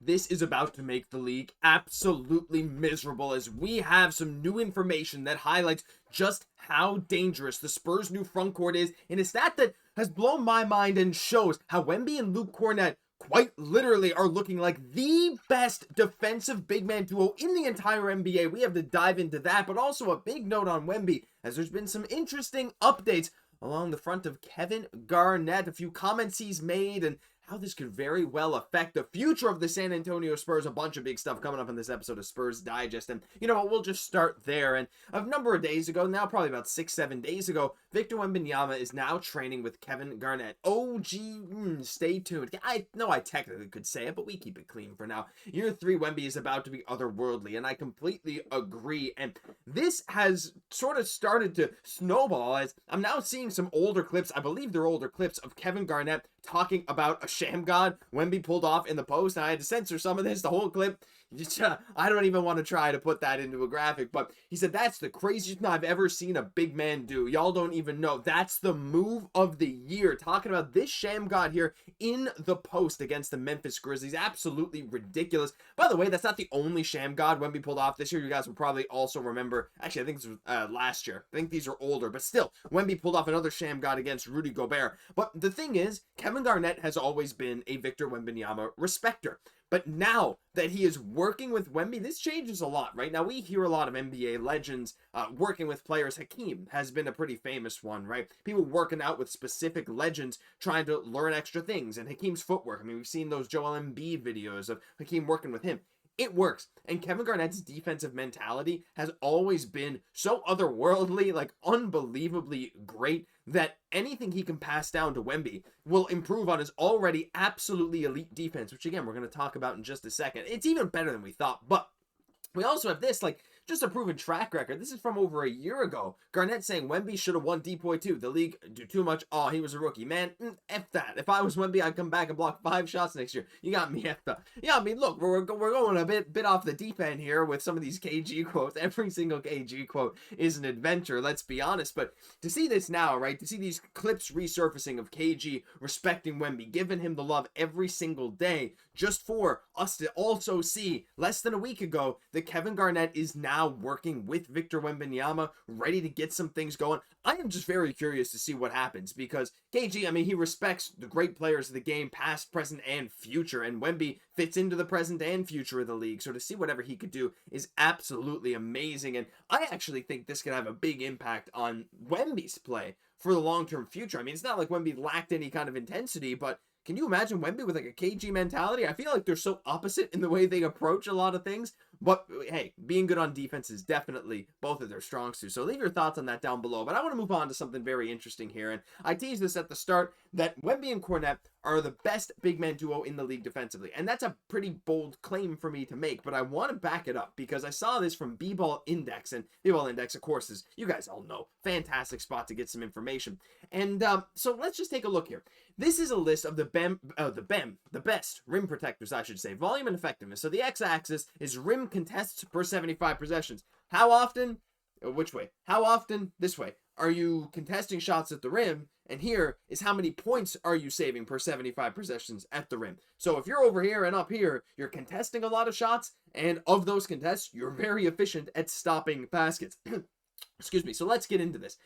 This is about to make the league absolutely miserable as we have some new information that highlights just how dangerous the Spurs' new front court is in a stat that has blown my mind and shows how Wemby and Kornet quite literally are looking like the best defensive big man duo in the entire NBA. We have to dive into that, but also a big note on Wemby as there's been some interesting updates along the front of Kevin Garnett, a few comments he's made, and how this could very well affect the future of the San Antonio Spurs. A bunch of big stuff coming up in this episode of Spurs Digest. And you know what, we'll just start there. And a number of days ago, now probably about 6-7 days ago, Victor Wembanyama is now training with Kevin Garnett. Stay tuned. I know I technically could say it, but we keep it clean for now. Year 3 Wemby is about to be otherworldly, and I completely agree. And this has sort of started to snowball as I'm now seeing some older clips, I believe they're older clips, of Kevin Garnett talking about a sham god Wemby pulled off in the post. And I had to censor some of this, the whole clip. I don't even want to try to put that into a graphic, but he said that's the craziest thing I've ever seen a big man do. Y'all don't even know. That's the move of the year. Talking about this sham god here in the post against the Memphis Grizzlies. Absolutely ridiculous. By the way, that's not the only sham god Wemby pulled off this year. You guys will probably also remember, actually I think this was last year. I think these are older, but still, Wemby pulled off another sham god against Rudy Gobert. But the thing is, Kevin Garnett has always been a Victor Wembanyama respecter. But now that he is working with Wemby, this changes a lot, right? Now, we hear a lot of NBA legends working with players. Hakeem has been a pretty famous one, right? People working out with specific legends trying to learn extra things. And Hakeem's footwork, I mean, we've seen those Joel Embiid videos of Hakeem working with him. It works. And Kevin Garnett's defensive mentality has always been so otherworldly, like unbelievably great, that anything he can pass down to Wemby will improve on his already absolutely elite defense, which again, we're going to talk about in just a second. It's even better than we thought, but we also have this, like, just a proven track record. This is from over a year ago. Garnett saying Wemby should have won Depoy too. The league do too much. Oh, he was a rookie. Man, F that. If I was Wemby, I'd come back and block 5 shots next year. You got me F that. Yeah, I mean, look, we're going a bit off the deep end here with some of these KG quotes. Every single KG quote is an adventure, let's be honest. But to see this now, right, to see these clips resurfacing of KG respecting Wemby, giving him the love every single day, just for us to also see less than a week ago that Kevin Garnett is now working with Victor Wembanyama, ready to get some things going. I am just very curious to see what happens because KG, I mean, he respects the great players of the game, past, present, and future, and Wemby fits into the present and future of the league. So to see whatever he could do is absolutely amazing, and I actually think this could have a big impact on Wemby's play for the long-term future. I mean, it's not like Wemby lacked any kind of intensity, but can you imagine Wemby with like a KG mentality? I feel like they're so opposite in the way they approach a lot of things. But hey, being good on defense is definitely both of their strong suits. So leave your thoughts on that down below. But I want to move on to something very interesting here. And I teased this at the start that Wemby and Kornet are the best big man duo in the league defensively. And that's a pretty bold claim for me to make. But I want to back it up because I saw this from B-Ball Index. And B-Ball Index, of course, is, you guys all know, fantastic spot to get some information. And so let's just take a look here. This is a list of the best rim protectors, I should say. Volume and effectiveness. So the x-axis is rim contests per 75 possessions. How often? Which way? How often? This way. Are you contesting shots at the rim? And here is how many points are you saving per 75 possessions at the rim. So if you're over here and up here, you're contesting a lot of shots, and of those contests, you're very efficient at stopping baskets. Excuse me. So let's get into this.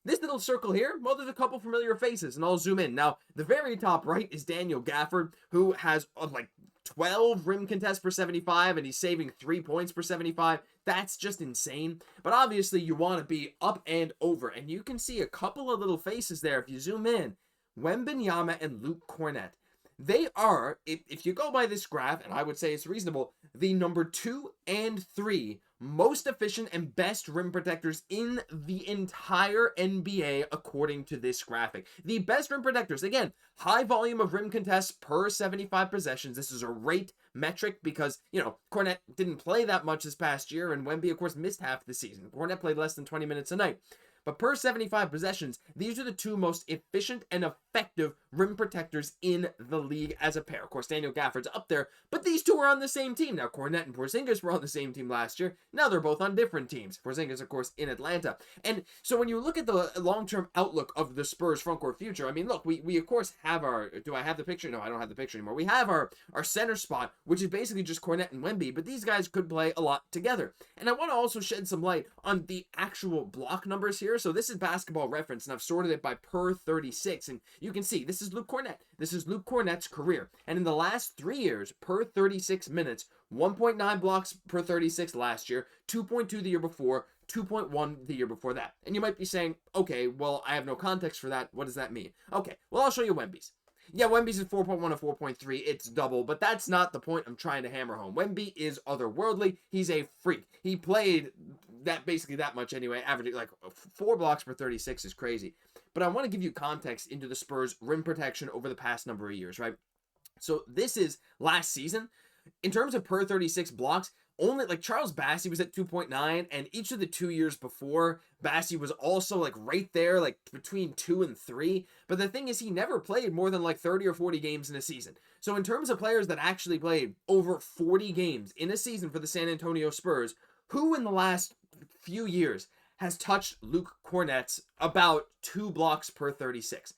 This little circle here, well, there's a couple familiar faces, and I'll zoom in. Now, the very top right is Daniel Gafford, who has like 12 rim contests per 75, and he's saving 3 points per 75. That's just insane. But obviously, you want to be up and over, and you can see a couple of little faces there if you zoom in. Wembanyama and Kornet. They are, if you go by this graph, and I would say it's reasonable, the number 2 and 3 most efficient and best rim protectors in the entire NBA according to this graphic. The best rim protectors, again, high volume of rim contests per 75 possessions. This is a rate metric because, you know, Kornet didn't play that much this past year, and Wemby, of course, missed half the season. Kornet played less than 20 minutes a night. but per 75 possessions, these are the two most efficient and effective rim protectors in the league as a pair. Of course, Daniel Gafford's up there, but these two are on the same team. Now, Kornet and Porzingis were on the same team last year. Now they're both on different teams. Porzingis, of course, in Atlanta. And so when you look at the long-term outlook of the Spurs frontcourt future, I mean, look, we of course have our, do I have the picture? No, I don't have the picture anymore. We have our center spot, which is basically just Kornet and Wemby, but these guys could play a lot together. And I want to also shed some light on the actual block numbers here. So this is Basketball Reference, and I've sorted it by per 36, and you can see this is Luke Kornet. This is Luke Kornet's career. And in the last 3 years, per 36 minutes, 1.9 blocks per 36 last year, 2.2 the year before, 2.1 the year before that. And you might be saying, okay, well, I have no context for that. What does that mean? Okay, well, I'll show you Wemby's. Yeah, Wemby's is 4.1 and 4.3. It's double, but that's not the point I'm trying to hammer home. Wemby is otherworldly. He's a freak. He played basically that much anyway, averaging like 4 blocks per 36 is crazy. But I want to give you context into the Spurs' rim protection over the past number of years, right? So this is last season. In terms of per 36 blocks, only like Charles Bassey was at 2.9, and each of the 2 years before, Bassey was also like right there, like between 2 and 3. But the thing is, he never played more than like 30 or 40 games in a season. So in terms of players that actually played over 40 games in a season for the San Antonio Spurs, who in the last few years has touched Luke Kornet's about 2 blocks per 36?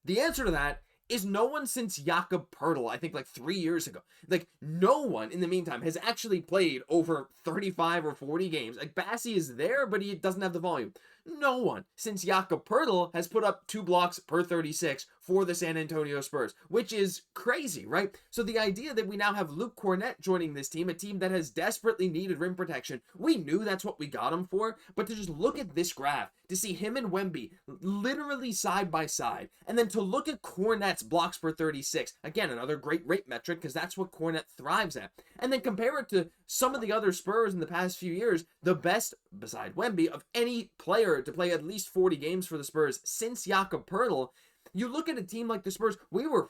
The answer to that is no one since Jakob Poeltl, I think like 3 years ago. Like, no one in the meantime has actually played over 35 or 40 games. Like, Bassey is there, but he doesn't have the volume. No one since Jakob Poeltl has put up 2 blocks per 36 for the San Antonio Spurs, which is crazy, right? So the idea that we now have Luke Kornet joining this team, a team that has desperately needed rim protection, we knew that's what we got him for, but to just look at this graph, to see him and Wemby literally side by side, and then to look at Kornet's blocks per 36, again, another great rate metric, because that's what Kornet thrives at, and then compare it to some of the other Spurs in the past few years, the best, beside Wemby, of any player to play at least 40 games for the Spurs since Jakob Poeltl. You look at a team like the Spurs, we were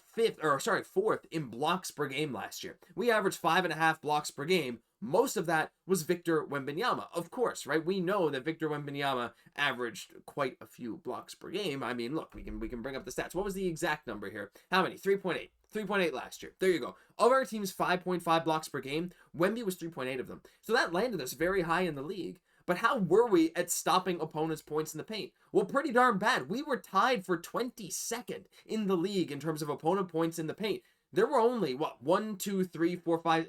fourth in blocks per game last year. We averaged 5.5 blocks per game. Most of that was Victor Wembanyama, of course, right? We know that Victor Wembanyama averaged quite a few blocks per game. I mean, look, we can bring up the stats. What was the exact number here? How many? 3.8. 3.8 last year. There you go. Of our team's 5.5 blocks per game, Wemby was 3.8 of them. So that landed us very high in the league. But how were we at stopping opponents' points in the paint? Well, pretty darn bad. We were tied for 22nd in the league in terms of opponent points in the paint. There were only,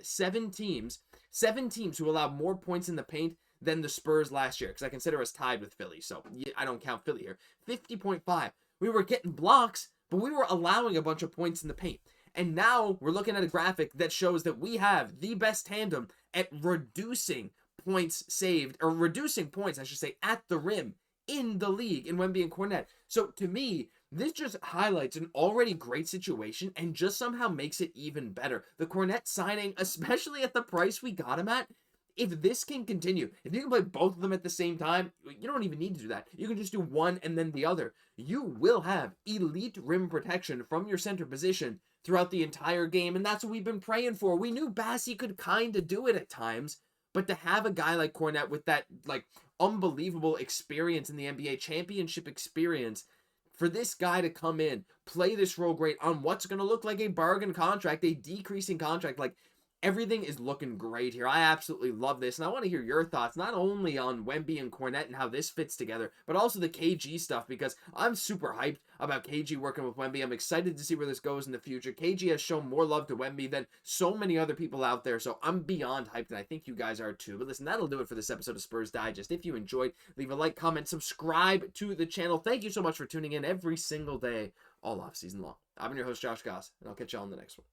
7 teams. 7 teams who allowed more points in the paint than the Spurs last year, because I consider us tied with Philly, so I don't count Philly here. 50.5. We were getting blocks, but we were allowing a bunch of points in the paint. And now we're looking at a graphic that shows that we have the best tandem at reducing points saved, or reducing points, I should say, at the rim in the league in Wemby and Kornet. So to me, this just highlights an already great situation and just somehow makes it even better. The Kornet signing, especially at the price we got him at, if this can continue, if you can play both of them at the same time, you don't even need to do that. You can just do one and then the other. You will have elite rim protection from your center position throughout the entire game, and that's what we've been praying for. We knew Bassey could kind of do it at times, but to have a guy like Kornet with that, like, unbelievable experience in the NBA, championship experience, for this guy to come in, play this role great on what's going to look like a bargain contract, a decreasing contract, like, everything is looking great here. I absolutely love this, and I want to hear your thoughts, not only on Wemby and Kornet and how this fits together, but also the KG stuff, because I'm super hyped about KG working with Wemby. I'm excited to see where this goes in the future. KG has shown more love to Wemby than so many other people out there, so I'm beyond hyped, and I think you guys are too. But listen, that'll do it for this episode of Spurs Digest. If you enjoyed, leave a like, comment, subscribe to the channel. Thank you so much for tuning in every single day, all off season long. I've been your host, Josh Gosse, and I'll catch you all in the next one.